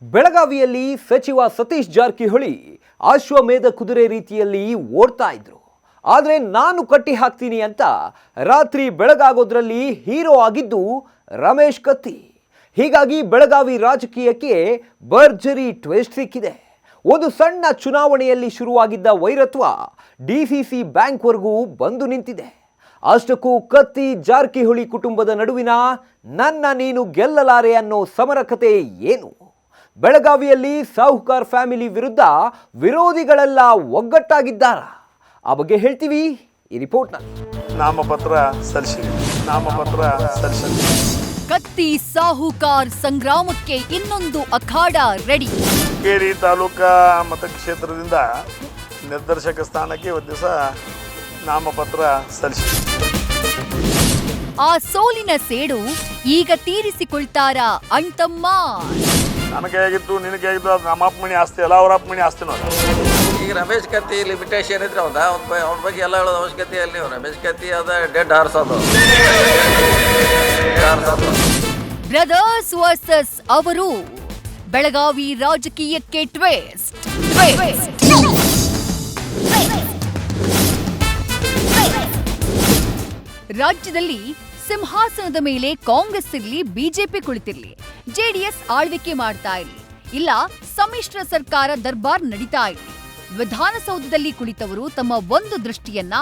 ಬೆಳಗಾವಿಯಲ್ಲಿ ಸಚಿವ ಸತೀಶ್ ಜಾರಕಿಹೊಳಿ ಅಶ್ವಮೇಧ ಕುದುರೆ ರೀತಿಯಲ್ಲಿ ಓಡ್ತಾ ಇದ್ರು. ಆದರೆ ನಾನು ಕಟ್ಟಿ ಹಾಕ್ತೀನಿ ಅಂತ ರಾತ್ರಿ ಬೆಳಗಾಗೋದ್ರಲ್ಲಿ ಹೀರೋ ಆಗಿದ್ದು ರಮೇಶ್ ಕತ್ತಿ. ಹೀಗಾಗಿ ಬೆಳಗಾವಿ ರಾಜಕೀಯಕ್ಕೆ ಭರ್ಜರಿ ಟ್ವಿಸ್ಟ್ ಸಿಕ್ಕಿದೆ. ಒಂದು ಸಣ್ಣ ಚುನಾವಣೆಯಲ್ಲಿ ಶುರುವಾಗಿದ್ದ ವೈರತ್ವ ಡಿಸಿಸಿ ಬ್ಯಾಂಕ್ವರೆಗೂ ಬಂದು ನಿಂತಿದೆ. ಅಷ್ಟಕ್ಕೂ ಕತ್ತಿ ಜಾರಕಿಹೊಳಿ ಕುಟುಂಬದ ನಡುವಿನ ನನ್ನ ನೀನು ಗೆಲ್ಲಲಾರೆ ಅನ್ನೋ ಸಮರ ಕತೆ ಏನು? ಬೆಳಗಾವಿಯಲ್ಲಿ ಸಾಹುಕಾರ್ ಫ್ಯಾಮಿಲಿ ವಿರುದ್ಧ ವಿರೋಧಿಗಳೆಲ್ಲ ಒಗ್ಗಟ್ಟಾಗಿದ್ದಾರ? ಆ ಬಗ್ಗೆ ಹೇಳ್ತೀವಿ ಈ ರಿಪೋರ್ಟ್ನಲ್ಲಿ. ನಾಮಪತ್ರ ಸಲ್ಲಿಸಿ ಕತ್ತಿ ಸಾಹುಕಾರ್ ಸಂಗ್ರಾಮಕ್ಕೆ ಇನ್ನೊಂದು ಅಖಾಡ ರೆಡಿ. ಹುಕ್ಕೇರಿ ತಾಲೂಕಾ ಮತಕ್ಷೇತ್ರದಿಂದ ನಿರ್ದೇಶಕ ಸ್ಥಾನಕ್ಕೆ ಒಂದು ದಿವಸ ನಾಮಪತ್ರ ಸಲ್ಲಿಸಿ. ಆ ಸೋಲಿನ ಸೇಡು ಈಗ ತೀರಿಸಿಕೊಳ್ತಾರ ಅಣ್ತಮ್ಮ. ನನಗೆ ಆಗಿತ್ತು, ನಿನಗೆ ಆಗಿತ್ತು, ಅದು ನಮ್ಮ ಅಪ್ಪಮಣಿ ಆಸ್ತಿ ಅಲ್ಲ, ಅವ್ರ ಅಪ್ಪಮಣಿ ಆಸ್ತಿ ನೋಡಿ. ಈಗ ರಮೇಶ್ ಕತ್ತಿ ಲಿಮಿಟೇಷನ್ ಇದ್ರೆ ಹೌದಾ, ಅವ್ನ ಬಗ್ಗೆ ಎಲ್ಲ ಹೇಳೋದು ಅವಶ್ಯಕತೆ ಅಲ್ಲಿ. ರಮೇಶ್ ಕತ್ತಿ ಅದ ಡೆಡ್ ಹಾರ್ಸ್ ಅದು. ಬ್ರದರ್ಸ್ ವರ್ಸಸ್ ಅವರು ಬೆಳಗಾವಿ ರಾಜಕೀಯಕ್ಕೆ ಟ್ವಿಸ್ಟ್. ರಾಜ್ಯದಲ್ಲಿ ಸಿಂಹಾಸನದ ಮೇಲೆ ಕಾಂಗ್ರೆಸ್ ಇರಲಿ, ಬಿಜೆಪಿ ಕುಳಿತಿರ್ಲಿ, ಜೆಡಿಎಸ್ ಆಳ್ವಿಕೆ ಮಾಡ್ತಾ ಇರಲಿ, ಇಲ್ಲ ಸಮ್ಮಿಶ್ರ ಸರ್ಕಾರ ದರ್ಬಾರ್ ನಡೀತಾ ಇರಲಿ, ವಿಧಾನಸೌಧದಲ್ಲಿ ಕುಳಿತವರು ತಮ್ಮ ಒಂದು ದೃಷ್ಟಿಯನ್ನ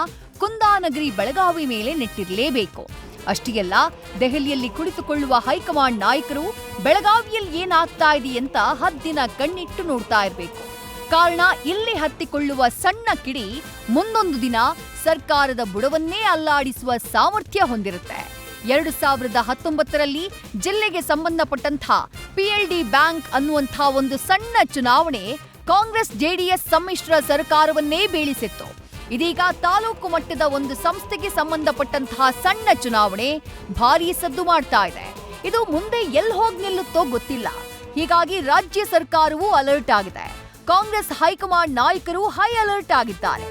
ಕುಂದಾನಗರಿ ಬೆಳಗಾವಿ ಮೇಲೆ ನೆಟ್ಟಿರಲೇಬೇಕು. ಅಷ್ಟೇ ಅಲ್ಲ, ದೆಹಲಿಯಲ್ಲಿ ಕುಳಿತುಕೊಳ್ಳುವ ಹೈಕಮಾಂಡ್ ನಾಯಕರು ಬೆಳಗಾವಿಯಲ್ಲಿ ಏನಾಗ್ತಾ ಇದೆ ಅಂತ ಹದ್ದಿನ ಕಣ್ಣಿಟ್ಟು ನೋಡ್ತಾ ಇರಬೇಕು. ಕಾರಣ, ಇಲ್ಲಿ ಹತ್ತಿಕೊಳ್ಳುವ ಸಣ್ಣ ಕಿಡಿ ಮುಂದೊಂದು ದಿನ ಸರ್ಕಾರದ ಬುಡವನ್ನೇ ಅಲ್ಲಾಡಿಸುವ ಸಾಮರ್ಥ್ಯ ಹೊಂದಿರುತ್ತೆ. 2019ರಲ್ಲಿ ಜಿಲ್ಲೆಗೆ ಸಂಬಂಧಪಟ್ಟಂಥ PLD ಬ್ಯಾಂಕ್ ಅನ್ನುವಂಥ ಒಂದು ಸಣ್ಣ ಚುನಾವಣೆ ಕಾಂಗ್ರೆಸ್ ಜೆಡಿಎಸ್ ಸಮ್ಮಿಶ್ರ ಸರ್ಕಾರವನ್ನೇ ಬೀಳಿಸಿತ್ತು. ಇದೀಗ ತಾಲೂಕು ಮಟ್ಟದ ಒಂದು ಸಂಸ್ಥೆಗೆ ಸಂಬಂಧಪಟ್ಟಂತಹ ಸಣ್ಣ ಚುನಾವಣೆ ಭಾರೀ ಸದ್ದು ಮಾಡ್ತಾ ಇದೆ. ಇದು ಮುಂದೆ ಎಲ್ಲಿ ಹೋಗಿ ನಿಲ್ಲುತ್ತೋ ಗೊತ್ತಿಲ್ಲ. ಹೀಗಾಗಿ ರಾಜ್ಯ ಸರ್ಕಾರವೂ ಅಲರ್ಟ್ ಆಗಿದೆ. ಕಾಂಗ್ರೆಸ್ ಹೈಕಮಾಂಡ್ ನಾಯಕರು ಹೈ ಅಲರ್ಟ್ ಆಗಿದ್ದಾರೆ.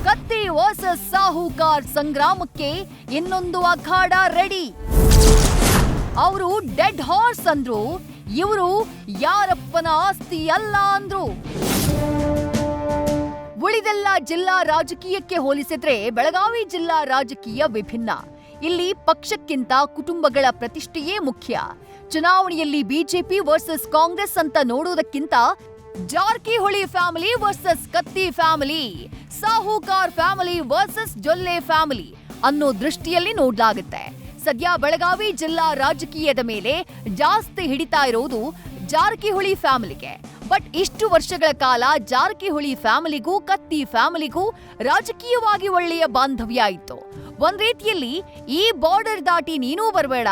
ಕತ್ತಿ ವರ್ಸಸ್ ಸಾಹುಕಾರ್ ಸಂಗ್ರಾಮಕ್ಕೆ ಇನ್ನೊಂದು ಅಖಾಡ ರೆಡಿ. ಅವರು ಡೆಡ್ ಹಾರ್ಸ್ ಅಂದ್ರು, ಇವರು ಯಾರಪ್ಪನ ಆಸ್ತಿ ಅಲ್ಲ ಅಂದ್ರು. ಉಳಿದೆಲ್ಲ ಜಿಲ್ಲಾ ರಾಜಕೀಯಕ್ಕೆ ಹೋಲಿಸಿದ್ರೆ ಬೆಳಗಾವಿ ಜಿಲ್ಲಾ ರಾಜಕೀಯ ವಿಭಿನ್ನ. ಇಲ್ಲಿ ಪಕ್ಷಕ್ಕಿಂತ ಕುಟುಂಬಗಳ ಪ್ರತಿಷ್ಠೆಯೇ ಮುಖ್ಯ. ಚುನಾವಣೆಯಲ್ಲಿ ಬಿಜೆಪಿ ವರ್ಸಸ್ ಕಾಂಗ್ರೆಸ್ ಅಂತ ನೋಡುವುದಕ್ಕಿಂತ ಜಾರಕಿಹೊಳಿ ಫ್ಯಾಮಿಲಿ ವರ್ಸಸ್ ಕತ್ತಿ ಫ್ಯಾಮಿಲಿ, ಸಾಹುಕಾರ್ ಫ್ಯಾಮಿಲಿ ವರ್ಸಸ್ ಜೊಲ್ಲೆ ಫ್ಯಾಮಿಲಿ ಅನ್ನೋ ದೃಷ್ಟಿಯಲ್ಲಿ ನೋಡ್ಲಾಗುತ್ತೆ. ಸದ್ಯ ಬೆಳಗಾವಿ ಜಿಲ್ಲಾ ರಾಜಕೀಯದ ಮೇಲೆ ಜಾಸ್ತಿ ಹಿಡಿತಾ ಇರೋದು ಜಾರಕಿಹೊಳಿ ಫ್ಯಾಮಿಲಿಗೆ. ಬಟ್ ಇಷ್ಟು ವರ್ಷಗಳ ಕಾಲ ಜಾರಕಿಹೊಳಿ ಫ್ಯಾಮಿಲಿಗೂ ಕತ್ತಿ ಫ್ಯಾಮಿಲಿಗೂ ರಾಜಕೀಯವಾಗಿ ಒಳ್ಳೆಯ ಬಾಂಧವ್ಯ ಇತ್ತು. ಒಂದ್ ರೀತಿಯಲ್ಲಿ ಈ ಬಾರ್ಡರ್ ದಾಟಿ ನೀನೂ ಬರಬೇಡ,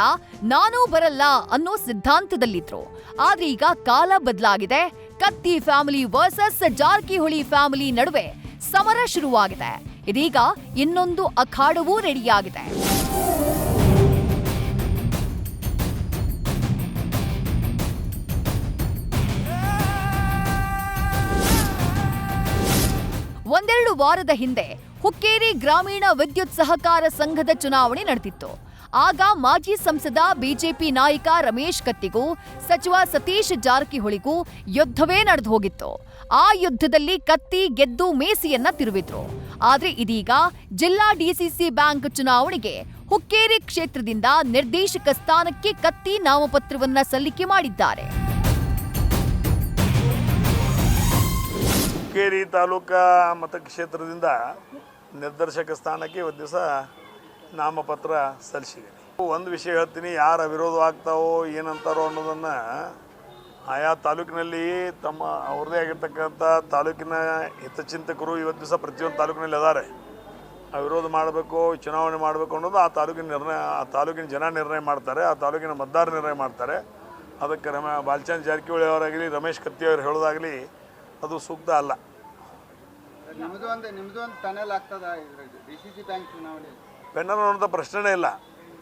ನಾನೂ ಬರಲ್ಲ ಅನ್ನೋ ಸಿದ್ಧಾಂತದಲ್ಲಿದ್ರು. ಆದ್ರೆ ಈಗ ಕಾಲ ಬದಲಾಗಿದೆ. ಕತ್ತಿ ಫ್ಯಾಮಿಲಿ ವರ್ಸಸ್ ಜಾರಕಿಹೊಳಿ ಫ್ಯಾಮಿಲಿ ನಡುವೆ ಸಮರ ಶುರುವಾಗಿದೆ. ಇದೀಗ ಇನ್ನೊಂದು ಅಖಾಡವೂ ರೆಡಿಯಾಗಿದೆ. ಒಂದೆರಡು ವಾರದ ಹಿಂದೆ ಹುಕ್ಕೇರಿ ಗ್ರಾಮೀಣ ವಿದ್ಯುತ್ ಸಹಕಾರ ಸಂಘದ ಚುನಾವಣೆ ನಡೆದಿತ್ತು. ಆಗ ಮಾಜಿ ಸಂಸದ ಬಿಜೆಪಿ ನಾಯಕ ರಮೇಶ್ ಕತ್ತಿಗೂ ಸಚಿವ ಸತೀಶ್ ಜಾರಕಿಹೊಳಿಗೂ ಯುದ್ಧವೇ ನಡೆದು ಹೋಗಿತ್ತು. ಆ ಯುದ್ಧದಲ್ಲಿ ಕತ್ತಿ ಗೆದ್ದು ಮೇಸಿಯನ್ನ ತಿರುವಿದ್ರು. ಆದ್ರೆ ಇದೀಗ ಜಿಲ್ಲಾ ಡಿಸಿಸಿ ಬ್ಯಾಂಕ್ ಚುನಾವಣೆಗೆ ಹುಕ್ಕೇರಿ ಕ್ಷೇತ್ರದಿಂದ ನಿರ್ದೇಶಕ ಸ್ಥಾನಕ್ಕೆ ಕತ್ತಿ ನಾಮಪತ್ರವನ್ನ ಸಲ್ಲಿಕೆ ಮಾಡಿದ್ದಾರೆ. ಹುಕ್ಕೇರಿ ತಾಲೂಕಾ ಮತಕ್ಷೇತ್ರದಿಂದ ನಿರ್ದೇಶಕ ಸ್ಥಾನಕ್ಕೆ ಒಂದು ದಿವಸ ನಾಮಪತ್ರ ಸಲ್ಲಿಸಿದೆ. ಒಂದು ವಿಷಯ ಹೇಳ್ತೀನಿ, ಯಾರು ವಿರೋಧ ಆಗ್ತಾವೋ ಏನಂತಾರೋ ಅನ್ನೋದನ್ನು ಆಯಾ ತಾಲೂಕಿನಲ್ಲಿ ತಮ್ಮ ಅವ್ರದ್ದೇ ಆಗಿರ್ತಕ್ಕಂಥ ತಾಲೂಕಿನ ಹಿತಚಿಂತಕರು ಇವತ್ತು ದಿವಸ ಪ್ರತಿಯೊಂದು ತಾಲೂಕಿನಲ್ಲಿ ಅದಾರೆ. ವಿರೋಧ ಮಾಡಬೇಕು, ಚುನಾವಣೆ ಮಾಡಬೇಕು ಅನ್ನೋದು ಆ ತಾಲೂಕಿನ ಜನ ನಿರ್ಣಯ ಮಾಡ್ತಾರೆ, ಆ ತಾಲೂಕಿನ ಮತದಾರ ನಿರ್ಣಯ ಮಾಡ್ತಾರೆ. ಅದಕ್ಕೆ ಬಾಲಚಂದ್ರ ಜಾರಕಿಹೊಳಿ ಅವರಾಗಲಿ, ರಮೇಶ್ ಕತ್ತಿ ಅವರು ಹೇಳೋದಾಗಲಿ ಅದು ಸೂಕ್ತ ಅಲ್ಲ. ನಿಮ್ಮದು ಒಂದು ಪ್ಯಾನೆಲ್ ಆಗ್ತದ ಡಿಸಿಸಿ ಬ್ಯಾಂಕ್ ಚುನಾವಣೆ? ಪೆನ್ನಲ್ ಅನ್ನೋಂಥ ಪ್ರಶ್ನೆನೇ ಇಲ್ಲ.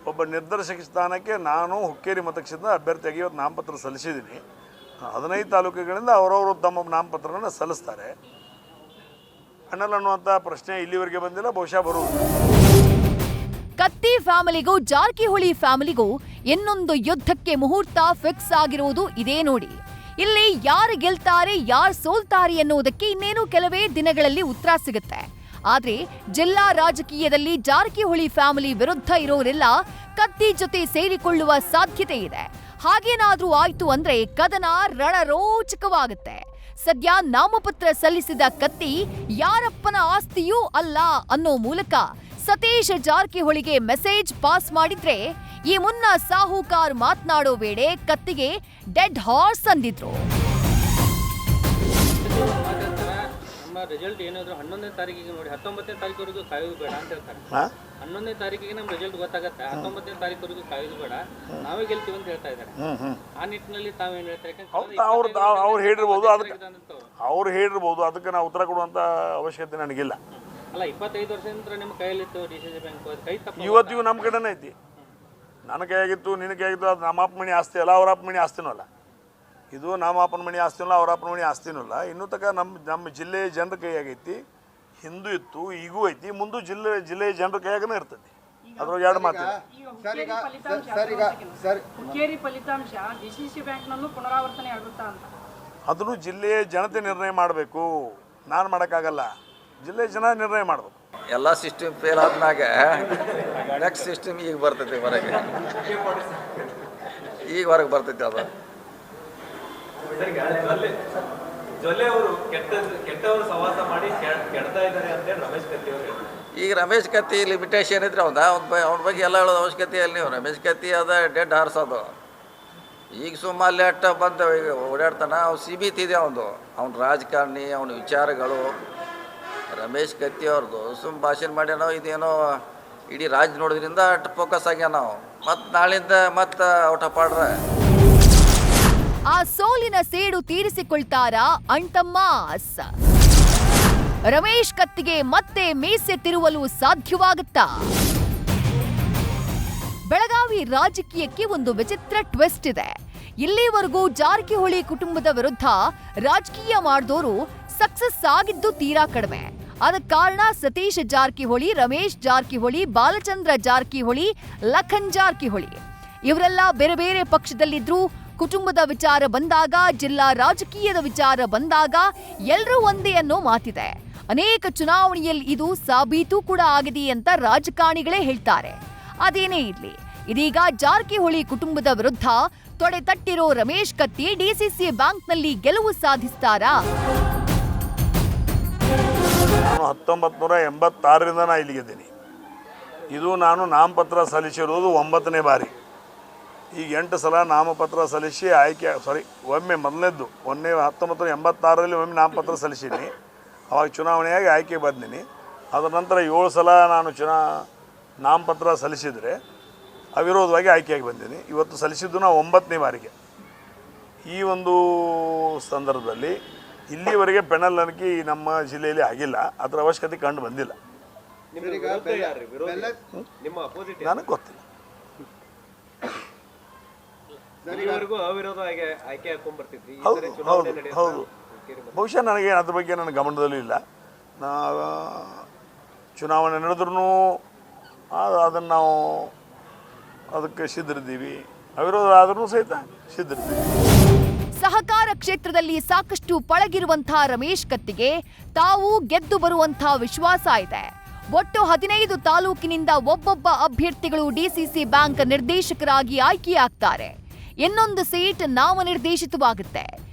ಒಬ್ಬ ನಿರ್ದೇಶಕ ಸ್ಥಾನಕ್ಕೆ ನಾನು ಹುಕ್ಕೇರಿ ಮತಕ್ಷೇತ್ರದ ಅಭ್ಯರ್ಥಿಯಾಗಿ ಇವತ್ತು ನಾಮಪತ್ರ ಸಲ್ಲಿಸಿದ್ದೀನಿ. 15 ತಾಲೂಕುಗಳಿಂದ ಅವರವರು ತಮ್ಮ ನಾಮಪತ್ರವನ್ನು ಸಲ್ಲಿಸ್ತಾರೆ. ಪೆನಲ್ ಅನ್ನುವಂಥ ಪ್ರಶ್ನೆ ಇಲ್ಲಿವರೆಗೆ ಬಂದಿಲ್ಲ, ಬಹುಶಃ ಬರುವುದು. ಕತ್ತಿ ಫ್ಯಾಮಿಲಿಗೂ ಜಾರಕಿಹೊಳಿ ಫ್ಯಾಮಿಲಿಗೂ ಇನ್ನೊಂದು ಯುದ್ಧಕ್ಕೆ ಮುಹೂರ್ತ ಫಿಕ್ಸ್ ಆಗಿರುವುದು ಇದೇ ನೋಡಿ. ಇಲ್ಲಿ ಯಾರು ಗೆಲ್ತಾರೆ ಯಾರು ಸೋಲ್ತಾರೆ ಎನ್ನುವುದಕ್ಕೆ ಇನ್ನೇನು ಕೆಲವೇ ದಿನಗಳಲ್ಲಿ ಉತ್ತರ ಸಿಗುತ್ತೆ. ಆದ್ರೆ ಜಿಲ್ಲಾ ರಾಜಕೀಯದಲ್ಲಿ ಜಾರಕಿಹೊಳಿ ಫ್ಯಾಮಿಲಿ ವಿರುದ್ಧ ಇರೋರೆಲ್ಲ ಕತ್ತಿ ಜೊತೆ ಸೇರಿಕೊಳ್ಳುವ ಸಾಧ್ಯತೆ ಇದೆ. ಹಾಗೇನಾದ್ರೂ ಆಯ್ತು ಅಂದ್ರೆ ಕದನ ರಣರೋಚಕವಾಗುತ್ತೆ. ಸದ್ಯ ನಾಮಪತ್ರ ಸಲ್ಲಿಸಿದ ಕತ್ತಿ ಯಾರಪ್ಪನ ಆಸ್ತಿಯೂ ಅಲ್ಲ ಅನ್ನೋ ಮೂಲಕ ಸತೀಶ್ ಜಾರಕಿಹೊಳಿಗೆ ಮೆಸೇಜ್ ಪಾಸ್ ಮಾಡಿದ್ರೆ, ಈ ಮುನ್ನ ಸಾಹುಕಾರ್ ಮಾತನಾಡೋ ವೇಳೆ ಕತ್ತಿಗೆ ಡೆಡ್ ಹಾರ್ಸ್ ಅಂದಿದ್ರು. ನಮ್ಮ ರಿಸಲ್ಟ್ ಏನಾದ್ರು 11ನೇ ತಾರೀಕಿಗೆ ನೋಡಿ, 19ನೇ ತಾರೀಕುವರೆಗೂ ಕಾಯೋದು ಬೇಡ ಅಂತ ಹೇಳ್ತಾರೆ. 11ನೇ ತಾರೀಕಿಗೆ ನಮ್ಮ ರಿಸಲ್ಟ್ ಗೊತ್ತಾಗತ್ತೆ, 19ನೇ ತಾರೀಕುವರೆಗೂ ಕಾಯೋದು ಬೇಡ, ನಾವೇ ಗೆಲ್ತೀವಿ ಅಂತ ಹೇಳ್ತಾ ಇದ್ದಾರೆ. ಆ ನಿಟ್ಟಿನಲ್ಲಿ ತಾವೇನು ಹೇಳ್ತಾರೆ? ಅವ್ರು ಹೇಳಿರ್ಬೋದು, ಅವ್ರು ಹೇಳಿರ್ಬೋದು, ಅದಕ್ಕೆ ನಾವು ಉತ್ತರ ಕೊಡುವಂಥ ಅವಶ್ಯಕತೆ ನನಗಿಲ್ಲ. ಅಲ್ಲ, 25 ವರ್ಷದಿಂದ ನಿಮ್ಮ ಕೈಯಲ್ಲಿತ್ತು DCC ಬ್ಯಾಂಕ್, ಕೈ ತಪ್ಪು ಇವತ್ತಿಗೂ ನಮ್ಮ ಕಡೆನೇ ಐತಿ. ನನ್ನ ಕೈಯಾಗಿತ್ತು, ನಿನ್ನ ಕೈಯಾಗಿತ್ತು, ಅದು ನಮ್ಮ ಅಪ್ಪ ಮಣಿ ಆಸ್ತಿ ಅಲ್ಲ, ಅವ್ರ ಅಪ್ಪ ಮಣಿ ಆಸ್ತಿನೂ ಅಲ್ಲ. ಇದು ನಮ್ಮ ಅಪ್ಪನ ಮಣಿ ಆಸ್ತಿನೂ ಅಲ್ಲ, ಅವ್ರ ಅಪ್ಪನ ಮಣಿ ಆಸ್ತಿನೂ ಅಲ್ಲ. ಇನ್ನೂ ತನಕ ನಮ್ಮ ಜಿಲ್ಲೆ ಜನರ ಕೈಯಾಗೈತಿ, ಹಿಂದೂ ಇತ್ತು, ಈಗೂ ಐತಿ, ಮುಂದೂ ಜಿಲ್ಲೆಯ ಜನರ ಕೈಯಾಗನೇ ಇರ್ತೈತಿ. ಅದ್ರೊಳಗೆ ಎರಡು ಮಾತಿಲ್ಲ. ಹುಕ್ಕೇರಿ ಫಲಿತಾಂಶ DCC ಬ್ಯಾಂಕ್ನಲ್ಲೂ ಪುನರಾವರ್ತನೆ ಆಗುತ್ತಾ ಅಂತ ಅದನ್ನು ಜಿಲ್ಲೆಯ ಜನತೆ ನಿರ್ಣಯ ಮಾಡಬೇಕು, ನಾನು ಮಾಡೋಕ್ಕಾಗಲ್ಲ. ಜಿಲ್ಲೆಯ ಜನ ನಿರ್ಣಯ ಮಾಡಬೇಕು. ಎಲ್ಲ ಸಿಸ್ಟಮ್ ಫೇಲ್ ಆದ್ಮ್ಯಾಗ ನೆಕ್ಸ್ಟ್ ಸಿಸ್ಟಮ್ ಈಗ ಬರ್ತೈತಿ ಹೊರಗೆ, ಈಗ ಹೊರಗೆ ಬರ್ತೈತಿ ಅದು. ಜೊಲ್ಲೆ ಅವರು ಕೆಟ್ಟವರು ಸವಾಸ ಮಾಡಿ ಕೆಡ್ತಾ ಇದ್ದಾರೆ ಅಂತ ರಮೇಶ್ ಕತ್ತಿ ಅವರು ಹೇಳ್ತಾರೆ. ಈಗ ರಮೇಶ್ ಕತ್ತಿ ಲಿಮಿಟೇಷನ್ ಇದ್ರೆ ಅವ್ನ ಬಗ್ಗೆ ಎಲ್ಲ ಹೇಳೋದು ಅವಶ್ಯಕತೆ ಇಲ್ಲ. ನೀವು ರಮೇಶ್ ಕತ್ತಿ ಅದ ಡೆಡ್ ಹಾರ್ಸ್ ಅದು. ಈಗ ಸುಮ್ಮನೆ ಅಟ್ಟ ಬಂದು ಈಗ ಓಡಾಡ್ತಾನೆ, ಅವ್ನು ಸೀಮಿತಿದೆ ಅವನು, ಅವ್ನ ರಾಜಕಾರಣಿ, ಅವನ ವಿಚಾರಗಳು. ರಮೇಶ್ ಕತ್ತಿ ಅವ್ರದ್ದು ಸುಮ್ಮ ಭಾಷಣ ಮಾಡ್ಯಾನೋ, ಇದೇನೋ ಇಡೀ ರಾಜ್ಯ ನೋಡೋದ್ರಿಂದ ಅಷ್ಟು ಫೋಕಸ್ ಆಗ್ಯಾನ ನಾವು. ಮತ್ತು ನಾಳಿಂದ ಮತ್ತೆ ಔಟ್ ಪಾಡ್ರೆ ಆ ಸೋಲಿನ ಸೇಡು ತೀರಿಸಿಕೊಳ್ತಾರಾ ಅಣ್ತಮ್ಮಾಸ್? ರಮೇಶ್ ಕತ್ತಿಗೆ ಮತ್ತೆ ಮೀಸೆ ತಿರುವಲು ಸಾಧ್ಯವಾಗುತ್ತಾ? ಬೆಳಗಾವಿ ರಾಜಕೀಯಕ್ಕೆ ಒಂದು ವಿಚಿತ್ರ ಟ್ವಿಸ್ಟ್ ಇದೆ. ಇಲ್ಲಿವರೆಗೂ ಜಾರಕಿಹೊಳಿ ಕುಟುಂಬದ ವಿರುದ್ಧ ರಾಜಕೀಯ ಮಾಡಿದವರು ಸಕ್ಸಸ್ ಆಗಿದ್ದು ತೀರಾ ಕಡಿಮೆ. ಅದಕ್ಕೆ ಕಾರಣ ಸತೀಶ್ ಜಾರಕಿಹೊಳಿ, ರಮೇಶ್ ಜಾರಕಿಹೊಳಿ, ಬಾಲಚಂದ್ರ ಜಾರಕಿಹೊಳಿ, ಲಖನ್ ಜಾರಕಿಹೊಳಿ. ಇವರೆಲ್ಲ ಬೇರೆ ಬೇರೆ ಪಕ್ಷದಲ್ಲಿದ್ರು. ಕುಟುಂಬದ ವಿಚಾರ ಬಂದಾಗ, ಜಿಲ್ಲಾ ರಾಜಕೀಯದ ವಿಚಾರ ಬಂದಾಗ ಎಲ್ಲರೂ ಒಂದೇ ಅನ್ನೋ ಮಾತಿದೆ. ಅನೇಕ ಚುನಾವಣೆಯಲ್ಲಿ ಇದು ಸಾಬೀತು ಕೂಡ ಆಗಿದೆ ಅಂತ ರಾಜಕಾರಣಿಗಳೇ ಹೇಳ್ತಾರೆ. ಅದೇನೇ ಇರ್ಲಿ, ಇದೀಗ ಜಾರಕಿಹೊಳಿ ಕುಟುಂಬದ ವಿರುದ್ಧ ತೊಡೆ ತಟ್ಟಿರೋ ರಮೇಶ್ ಕತ್ತಿ DCC ಬ್ಯಾಂಕ್ನಲ್ಲಿ ಗೆಲುವು ಸಾಧಿಸ್ತಾರಾ? 1986ರಿಂದ ನಾನು ಇಲ್ಲಿಗಿದ್ದೀನಿ. ಇದು ನಾನು ನಾಮಪತ್ರ ಸಲ್ಲಿಸಿರೋದು 9ನೇ ಬಾರಿ. ಈಗ 8 ಸಲ ನಾಮಪತ್ರ ಸಲ್ಲಿಸಿ ಒಮ್ಮೆ ಮೊದಲನೇದ್ದು 1986ರಲ್ಲಿ ಒಮ್ಮೆ ನಾಮಪತ್ರ ಸಲ್ಲಿಸೀನಿ. ಅವಾಗ ಚುನಾವಣೆಯಾಗಿ ಆಯ್ಕೆ ಬಂದೀನಿ. ಅದರ ನಂತರ 7 ಸಲ ನಾನು ನಾಮಪತ್ರ ಸಲ್ಲಿಸಿದರೆ ಅವಿರೋಧವಾಗಿ ಆಯ್ಕೆಯಾಗಿ ಬಂದೀನಿ. ಇವತ್ತು ಸಲ್ಲಿಸಿದ್ದು ನಾವು 9ನೇ ಬಾರಿಗೆ. ಈ ಒಂದು ಸಂದರ್ಭದಲ್ಲಿ ಇಲ್ಲಿವರೆಗೆ ಪೆನಲ್ ಅನ್ಕಿ ನಮ್ಮ ಜಿಲ್ಲೆಯಲ್ಲಿ ಆಗಿಲ್ಲ, ಅದರ ಅವಶ್ಯಕತೆ ಕಂಡು ಬಂದಿಲ್ಲ. ನನಗೆ ಗೊತ್ತಿಲ್ಲ. ಹೌದು, ಬಹುಶಃ ನನಗೆ ಅದ್ರ ಬಗ್ಗೆ ನನ್ನ ಗಮನದಲ್ಲೂ ಇಲ್ಲ. ಚುನಾವಣೆ ನಡೆದ್ರೂ ಅದನ್ನು ನಾವು ಅದಕ್ಕೆ ಸಿದ್ಧರಿದ್ದೀವಿ, ಅವಿರೋಧ ಆದ್ರೂ ಸಹಿತ ಸಿದ್ಧರಿದ್ದೀವಿ. ಸಹಕಾರ ಕ್ಷೇತ್ರದಲ್ಲಿ ಸಾಕಷ್ಟು ಪಳಗಿರುವಂತಹ ರಮೇಶ್ ಕತ್ತಿಗೆ ತಾವು ಗೆದ್ದು ಬರುವಂತಹ ವಿಶ್ವಾಸ ಇದೆ. ಒಟ್ಟು 15 ತಾಲೂಕಿನಿಂದ ಒಬ್ಬೊಬ್ಬ ಅಭ್ಯರ್ಥಿಗಳು DCC ಬ್ಯಾಂಕ್ ನಿರ್ದೇಶಕರಾಗಿ ಆಯ್ಕೆಯಾಗ್ತಾರೆ. ಇನ್ನೊಂದು ಸೀಟ್ ನಾಮನಿರ್ದೇಶಿತವಾಗುತ್ತೆ.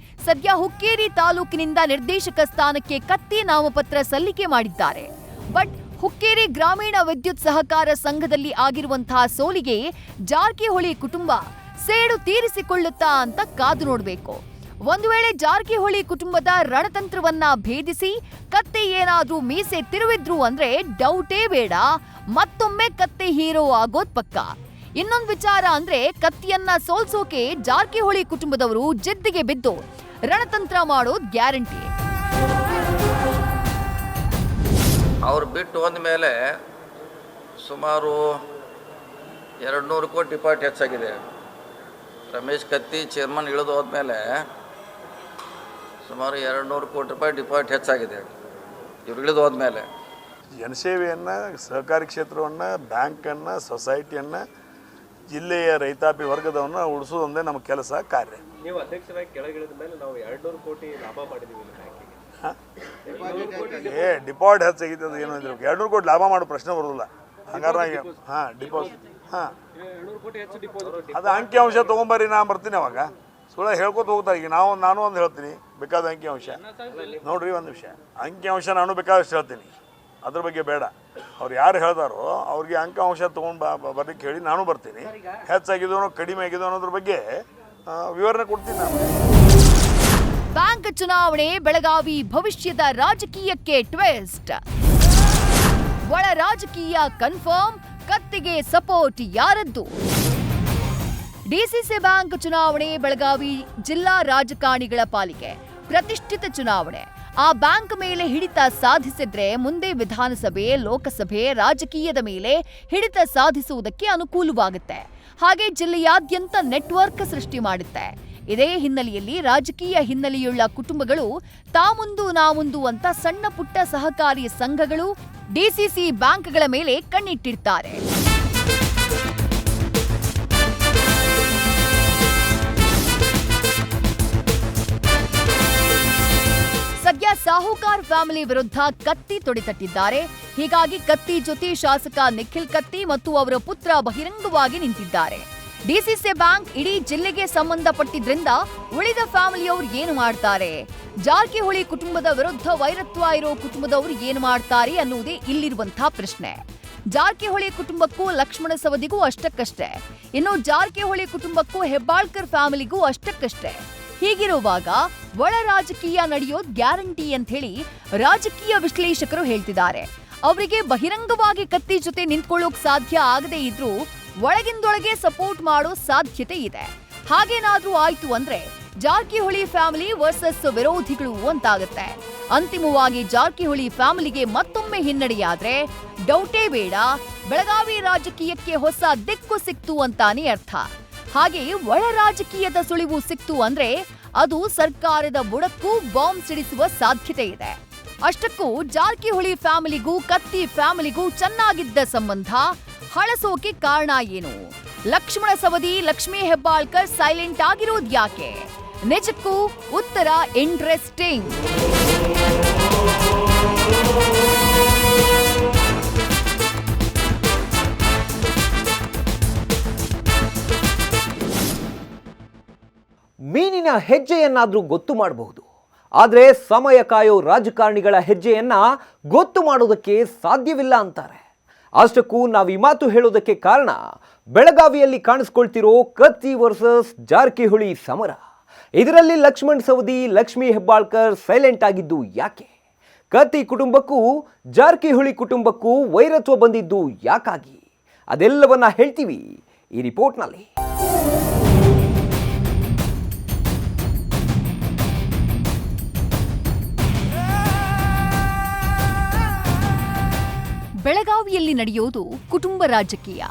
ಸದ್ಯ ಹುಕ್ಕೇರಿ ತಾಲೂಕಿನಿಂದ ನಿರ್ದೇಶಕ ಸ್ಥಾನಕ್ಕೆ ಕತ್ತಿ ನಾಮಪತ್ರ ಸಲ್ಲಿಕೆ ಮಾಡಿದ್ದಾರೆ. ಬಟ್ ಹುಕ್ಕೇರಿ ಗ್ರಾಮೀಣ ವಿದ್ಯುತ್ ಸಹಕಾರ ಸಂಘದಲ್ಲಿ ಆಗಿರುವಂತಹ ಸೋಲಿಗೆ ಜಾರಕಿಹೊಳಿ ಕುಟುಂಬ ಸೇಡು ತೀರಿಸಿಕೊಳ್ಳುತ್ತಾ ಅಂತ ಕಾದು ನೋಡಬೇಕು. ಒಂದು ವೇಳೆ ಜಾರಕಿಹೊಳಿ ಕುಟುಂಬದ ರಣತಂತ್ರವನ್ನ ಭೇದಿಸಿ ಕತ್ತಿ ಏನಾದ್ರೂ ಮೀಸೆ ತಿರುವಿದ್ರು ಅಂದ್ರೆ ಡೌಟೇ ಬೇಡ, ಮತ್ತೊಮ್ಮೆ ಕತ್ತಿ ಹೀರೋ ಆಗೋದ್ ಪಕ್ಕ. ಇನ್ನೊಂದು ವಿಚಾರ ಅಂದ್ರೆ ಕತ್ತಿಯನ್ನ ಸೋಲ್ಸೋಕೆ ಜಾರಕಿಹೊಳಿ ಕುಟುಂಬದವರು ಜಿದ್ದಿಗೆ ಬಿದ್ದು ರಣತಂತ್ರ ಮಾಡೋದ್ ಗ್ಯಾರಂಟಿ. ಅವ್ರು ಬಿಟ್ಟು ಹೋದ ಮೇಲೆ ಸುಮಾರು 200 ಕೋಟಿ ಡಿಪಾಸಿಟ್ ಹೆಚ್ಚಾಗಿದೆ. ರಮೇಶ್ ಕತ್ತಿ ಚೇರ್ಮನ್ ಇಳಿದು ಹೋದ್ಮೇಲೆ ಸುಮಾರು 200 ಕೋಟಿ ರೂಪಾಯಿ ಡಿಪಾಸಿಟ್ ಹೆಚ್ಚಾಗಿದೆ. ಇವ್ರು ಇಳಿದು ಹೋದ್ಮೇಲೆ ಜನಸೇವೆಯನ್ನು, ಸಹಕಾರಿ ಕ್ಷೇತ್ರವನ್ನು, ಬ್ಯಾಂಕನ್ನು, ಸೊಸೈಟಿಯನ್ನು, ಜಿಲ್ಲೆಯ ರೈತಾಪಿ ವರ್ಗದವನ್ನು ಉಳಿಸೋದೊಂದೇ ನಮ್ಮ ಕೆಲಸ ಕಾರ್ಯ. ನೀವು ಅಧ್ಯಕ್ಷರಾಗಿ ಕೆಳಗಿಳಿದ ಮೇಲೆ ನಾವು 200 ಕೋಟಿ ಲಾಭ ಮಾಡಿದ್ದೀವಿ ಬ್ಯಾಂಕಿಗೆ. ಡಿಪಾಸಿಟ್ ಹೆಚ್ಚಾಗಿದೆ ಅದು ಏನೋ ಇದ್ರು 200 ಕೋಟಿ ಲಾಭ ಮಾಡೋ ಪ್ರಶ್ನೆ ಬರೋದಿಲ್ಲ. ಹಂಗಾರೆ ಡಿಪಾಸಿಟ್ 200 ಕೋಟಿ ಹೆಚ್ಚು ಡಿಪಾಸಿಟ್. ಅದು ಅಂಕಿಅಂಶ ತೊಗೊಂಬರ್ರಿ, ನಾ ಬರ್ತೀನಿ ಅವಾಗ. ಸುಳ್ಳು ಹೇಳ್ಕೊತ ಹೋಗ್ತಾರೆ. ಈಗ ನಾನು ಒಂದು ಹೇಳ್ತೀನಿ, ಬೇಕಾದ ಅಂಕಿಅಂಶ ನೋಡ್ರಿ. ಒಂದು ವಿಷಯ, ಅಂಕಿಅಂಶ ನಾನು ಬೇಕಾದಷ್ಟು ಹೇಳ್ತೀನಿ, ಅದ್ರ ಬಗ್ಗೆ ಬೇಡ. ಅವ್ರು ಯಾರು ಹೇಳ್ತಾರೋ ಅವ್ರಿಗೆ ಅಂಕಿಅಂಶ ತೊಗೊಂಡು ಬರ್ಲಿಕ್ಕೆ ಹೇಳಿ ನಾನು ಬರ್ತೀನಿ. ಹೆಚ್ಚಾಗಿದೋ ಕಡಿಮೆ ಆಗಿದೋ ಅನ್ನೋದ್ರ ಬಗ್ಗೆ ವಿವರಣೆ ಕೊಡ್ತೀನಿ ನಾನು. ಬ್ಯಾಂಕ್ ಚುನಾವಣೆ ಬೆಳಗಾವಿ ಭವಿಷ್ಯದ ರಾಜಕೀಯಕ್ಕೆ ಟ್ವಿಸ್ಟ್. ಒಳ ರಾಜಕೀಯ ಕನ್ಫರ್ಮ್, ಕತ್ತಿಗೆ ಸಪೋರ್ಟ್ ಯಾರದ್ದು? ಡಿಸಿಸಿ ಬ್ಯಾಂಕ್ ಚುನಾವಣೆ ಬೆಳಗಾವಿ ಜಿಲ್ಲಾ ರಾಜಕಾರಣಿಗಳ ಪಾಲಿಗೆ ಪ್ರತಿಷ್ಠಿತ ಚುನಾವಣೆ. ಆ ಬ್ಯಾಂಕ್ ಮೇಲೆ ಹಿಡಿತ ಸಾಧಿಸಿದ್ರೆ ಮುಂದೆ ವಿಧಾನಸಭೆ, ಲೋಕಸಭೆ ರಾಜಕೀಯದ ಮೇಲೆ ಹಿಡಿತ ಸಾಧಿಸುವುದಕ್ಕೆ ಅನುಕೂಲವಾಗುತ್ತೆ. ಹಾಗೆ ಜಿಲ್ಲೆಯಾದ್ಯಂತ ನೆಟ್ವರ್ಕ್ ಸೃಷ್ಟಿ ಮಾಡುತ್ತೆ. ಇದೇ ಹಿನ್ನೆಲೆಯಲ್ಲಿ ರಾಜಕೀಯ ಹಿನ್ನೆಲೆಯುಳ್ಳ ಕುಟುಂಬಗಳು ತಾಮುಂದು ನಾಮುಂದು ಅಂತ ಸಣ್ಣ ಪುಟ್ಟ ಸಹಕಾರಿ ಸಂಘಗಳು ಡಿಸಿಸಿ ಬ್ಯಾಂಕ್ಗಳ ಮೇಲೆ ಕಣ್ಣಿಟ್ಟಿರ್ತಾರೆ. ಸದ್ಯ ಸಾಹುಕಾರ್ ಫ್ಯಾಮಿಲಿ ವಿರುದ್ಧ ಕತ್ತಿ ತೊಡೆತಟ್ಟಿದ್ದಾರೆ. ಹೀಗಾಗಿ ಕತ್ತಿ ಜೊತೆ ಶಾಸಕ ನಿಖಿಲ್ ಕತ್ತಿ ಮತ್ತು ಅವರ ಪುತ್ರ ಬಹಿರಂಗವಾಗಿ ನಿಂತಿದ್ದಾರೆ. ಡಿಸಿಸಿ ಬ್ಯಾಂಕ್ ಇಡೀ ಜಿಲ್ಲೆಗೆ ಸಂಬಂಧಪಟ್ಟಿದ್ರಿಂದ ಉಳಿದ ಫ್ಯಾಮಿಲಿಯವರು ಏನು ಮಾಡ್ತಾರೆ? ಜಾರಕಿಹೊಳಿ ಕುಟುಂಬದ ವಿರುದ್ಧ ವೈರತ್ವ ಇರೋ ಕುಟುಂಬದವರು ಏನು ಮಾಡ್ತಾರೆ ಅನ್ನುವುದೇ ಇಲ್ಲಿರುವಂತಹ ಪ್ರಶ್ನೆ. ಜಾರಕಿಹೊಳಿ ಕುಟುಂಬಕ್ಕೂ ಲಕ್ಷ್ಮಣ ಸವದಿಗೂ ಅಷ್ಟಕ್ಕಷ್ಟೇ, ಇನ್ನು ಜಾರಕಿಹೊಳಿ ಕುಟುಂಬಕ್ಕೂ ಹೆಬ್ಬಾಳ್ಕರ್ ಫ್ಯಾಮಿಲಿಗೂ ಅಷ್ಟಕ್ಕಷ್ಟೇ. ಹೀಗಿರುವಾಗ ಒಳ ರಾಜಕೀಯ ನಡೆಯೋದು ಗ್ಯಾರಂಟಿ ಅಂತ ಹೇಳಿ ರಾಜಕೀಯ ವಿಶ್ಲೇಷಕರು ಹೇಳ್ತಿದ್ದಾರೆ. ಅವರಿಗೆ ಬಹಿರಂಗವಾಗಿ ಕತ್ತಿ ಜೊತೆ ನಿಂತ್ಕೊಳ್ಳೋಕ್ ಸಾಧ್ಯ ಆಗದೇ ಇದ್ರೂ ಒಳಗಿಂದೊಳಗೆ ಸಪೋರ್ಟ್ ಮಾಡೋ ಸಾಧ್ಯತೆ ಇದೆ. ಹಾಗೇನಾದ್ರೂ ಆಯ್ತು ಅಂದ್ರೆ ಜಾರಕಿಹೊಳಿ ಫ್ಯಾಮಿಲಿ ವರ್ಸಸ್ ವಿರೋಧಿಗಳು ಅಂತಾಗತ್ತೆ. ಅಂತಿಮವಾಗಿ ಜಾರಕಿಹೊಳಿ ಫ್ಯಾಮಿಲಿಗೆ ಮತ್ತೊಮ್ಮೆ ಹಿನ್ನಡೆಯಾದ್ರೆ ಡೌಟೇ ಬೇಡ, ಬೆಳಗಾವಿ ರಾಜಕೀಯಕ್ಕೆ ಹೊಸ ದಿಕ್ಕು ಸಿಕ್ತು ಅಂತಾನೆ ಅರ್ಥ. ಹಾಗೆ ಒಳ ರಾಜಕೀಯದ ಸುಳಿವು ಸಿಕ್ತು ಅಂದ್ರೆ ಅದು ಸರ್ಕಾರದ ಬುಡಕ್ಕೂ ಬಾಂಬ್ ಸಿಡಿಸುವ ಸಾಧ್ಯತೆ ಇದೆ. ಅಷ್ಟಕ್ಕೂ ಜಾರಕಿಹೊಳಿ ಫ್ಯಾಮಿಲಿಗೂ ಕತ್ತಿ ಫ್ಯಾಮಿಲಿಗೂ ಚೆನ್ನಾಗಿದ್ದ ಸಂಬಂಧ ಹಳಸೋಕೆ ಕಾರಣ ಏನು? ಲಕ್ಷ್ಮಣ ಸವದಿ, ಲಕ್ಷ್ಮೀ ಹೆಬ್ಬಾಳ್ಕರ್ ಸೈಲೆಂಟ್ ಆಗಿರೋದು ಯಾಕೆ? ನಿಜಕ್ಕೂ ಉತ್ತರ ಇಂಟ್ರೆಸ್ಟಿಂಗ್. ಮೀನಿನ ಹೆಜ್ಜೆಯನ್ನಾದ್ರೂ ಗೊತ್ತು ಮಾಡಬಹುದು, ಆದರೆ ಸಮಯ ಕಾಯೋ ರಾಜಕಾರಣಿಗಳ ಹೆಜ್ಜೆಯನ್ನ ಗೊತ್ತು ಮಾಡೋದಕ್ಕೆ ಸಾಧ್ಯವಿಲ್ಲ ಅಂತಾರೆ. ಅಷ್ಟಕ್ಕೂ ನಾವು ಈ ಮಾತು ಹೇಳೋದಕ್ಕೆ ಕಾರಣ ಬೆಳಗಾವಿಯಲ್ಲಿ ಕಾಣಿಸ್ಕೊಳ್ತಿರೋ ಕತ್ತಿ ವರ್ಸಸ್ ಜಾರಕಿಹೊಳಿ ಸಮರ. ಇದರಲ್ಲಿ ಲಕ್ಷ್ಮಣ್ ಸವದಿ, ಲಕ್ಷ್ಮೀ ಹೆಬ್ಬಾಳ್ಕರ್ ಸೈಲೆಂಟ್ ಆಗಿದ್ದು ಯಾಕೆ? ಕತ್ತಿ ಕುಟುಂಬಕ್ಕೂ ಜಾರಕಿಹೊಳಿ ಕುಟುಂಬಕ್ಕೂ ವೈರತ್ವ ಬಂದಿದ್ದು ಯಾಕಾಗಿ? ಅದೆಲ್ಲವನ್ನ ಹೇಳ್ತೀವಿ ಈ ರಿಪೋರ್ಟ್ನಲ್ಲಿ. ಬೆಳಗಾವಿಯಲ್ಲಿ ನಡೆಯೋದು ಕುಟುಂಬ ರಾಜಕೀಯ.